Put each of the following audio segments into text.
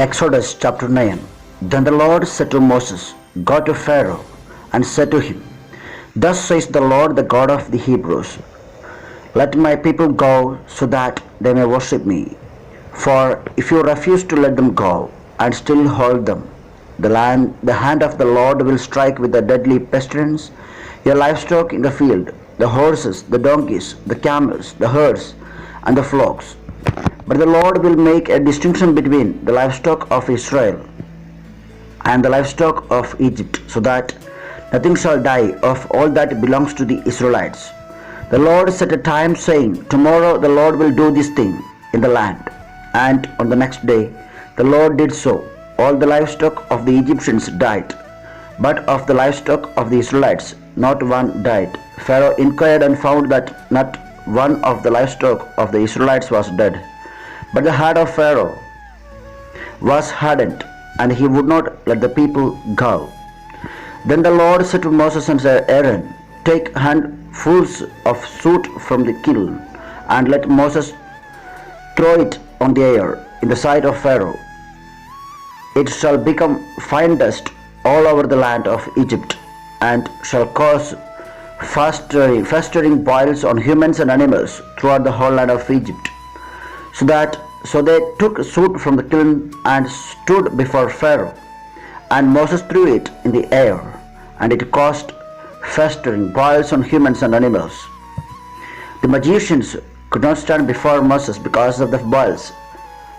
Exodus chapter 9. Then the Lord said to Moses, Go to Pharaoh, and said to him, Thus says the Lord, the God of the Hebrews, Let my people go, so that they may worship me. For if you refuse to let them go, and still hold them, the hand of the Lord will strike with a deadly pestilence your livestock in the field, the horses, the donkeys, the camels, the herds, and the flocks. But the Lord will make a distinction between the livestock of Israel and the livestock of Egypt, so that nothing shall die of all that belongs to the Israelites. The Lord set a time, saying, Tomorrow the Lord will do this thing in the land. And on the next day the Lord did so. All the livestock of the Egyptians died, but of the livestock of the Israelites not one died. Pharaoh inquired and found that not one of the livestock of the Israelites was dead. But the heart of Pharaoh was hardened, and he would not let the people go. Then the Lord said to Moses and Aaron, Take handfuls of soot from the kiln, and let Moses throw it on the air in the sight of Pharaoh. It shall become fine dust all over the land of Egypt, and shall cause festering boils on humans and animals throughout the whole land of Egypt. So they took soot from the kiln and stood before Pharaoh, and Moses threw it in the air, and it caused festering boils on humans and animals. The magicians could not stand before Moses because of the boils,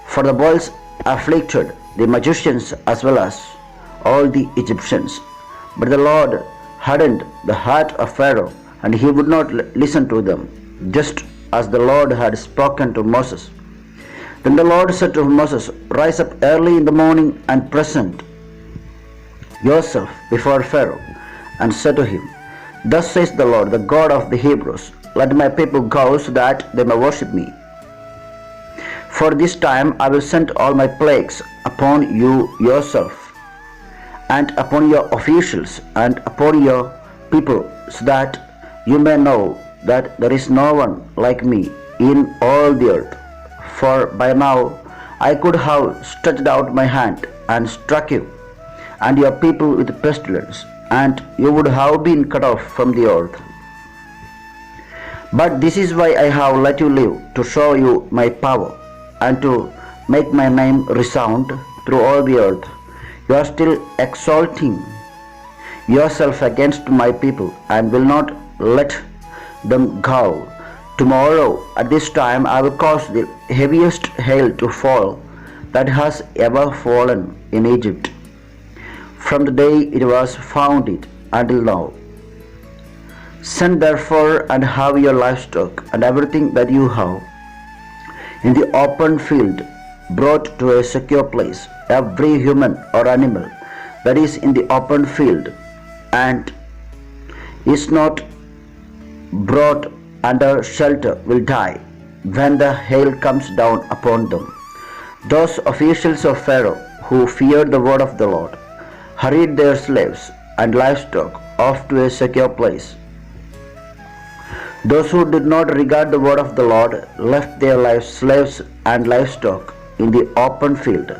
for the boils afflicted the magicians as well as all the Egyptians. But the Lord hardened the heart of Pharaoh, and he would not listen to them, just as the Lord had spoken to Moses. Then the Lord said to Moses, Rise up early in the morning and present yourself before Pharaoh, and said to him, Thus says the Lord, the God of the Hebrews, Let my people go, so that they may worship me. For this time I will send all my plagues upon you yourself, and upon your officials, and upon your people, so that you may know that there is no one like me in all the earth. For by now I could have stretched out my hand and struck you and your people with pestilence, and you would have been cut off from the earth. But this is why I have let you live, to show you my power, and to make my name resound through all the earth. You are still exalting yourself against my people, and will not let them go. Tomorrow at this time I will cause the heaviest hail to fall that has ever fallen in Egypt, from the day it was founded until now. Send therefore and have your livestock and everything that you have in the open field brought to a secure place, every human or animal that is in the open field and is not brought under shelter will die when the hail comes down upon them. Those officials of Pharaoh who feared the word of the Lord hurried their slaves and livestock off to a secure place. Those who did not regard the word of the Lord left their slaves and livestock in the open field.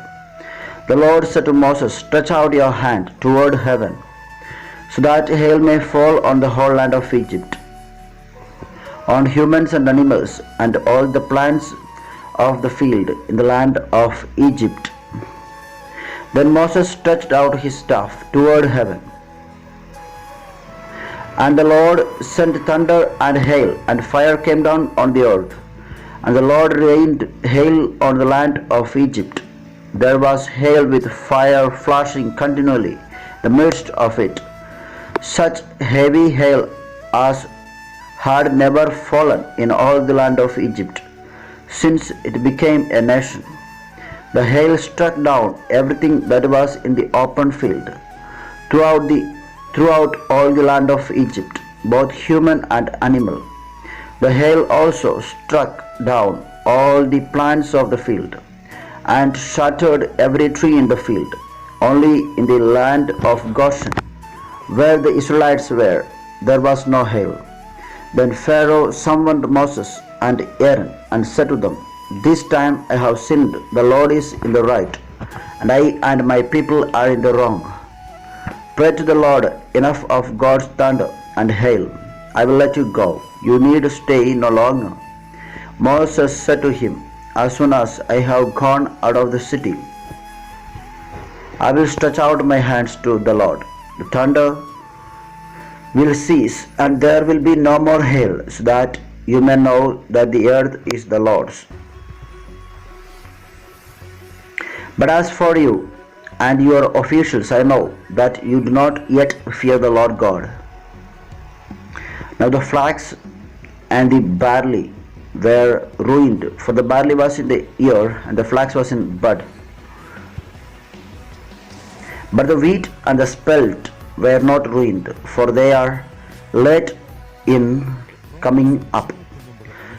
The Lord said to Moses, Stretch out your hand toward heaven, so that hail may fall on the whole land of Egypt, on humans and animals, and all the plants of the field in the land of Egypt. Then Moses stretched out his staff toward heaven, and the Lord sent thunder and hail, and fire came down on the earth, and the Lord rained hail on the land of Egypt. There was hail with fire flashing continually in the midst of it, such heavy hail as had never fallen in all the land of Egypt since it became a nation. The hail struck down everything that was in the open field throughout all the land of Egypt, both human and animal. The hail also struck down all the plants of the field, and shattered every tree in the field. Only in the land of Goshen, where the Israelites were, there was no hail. Then Pharaoh summoned Moses and Aaron and said to them, This time I have sinned, the Lord is in the right, and I and my people are in the wrong. Pray to the Lord, enough of God's thunder and hail. I will let you go. You need to stay no longer. Moses said to him, as soon as I have gone out of the city, I will stretch out my hands to the Lord. The thunder will cease, and there will be no more hail, so that you may know that the earth is the Lord's. But as for you and your officials, I know that you do not yet fear the Lord God. Now the flax and the barley were ruined, for the barley was in the ear and the flax was in bud. But the wheat and the spelt were not ruined, for they are late in coming up.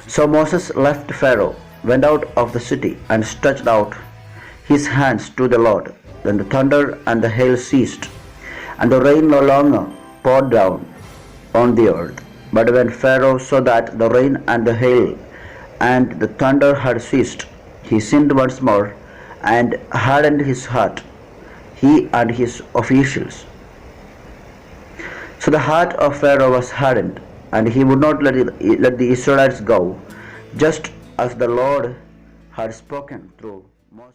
So Moses left Pharaoh, went out of the city, and stretched out his hands to the Lord. Then the thunder and the hail ceased, and the rain no longer poured down on the earth. But when Pharaoh saw that the rain and the hail and the thunder had ceased, he sinned once more and hardened his heart, he and his officials. So the heart of Pharaoh was hardened, and he would not let the Israelites go, just as the Lord had spoken through Moses.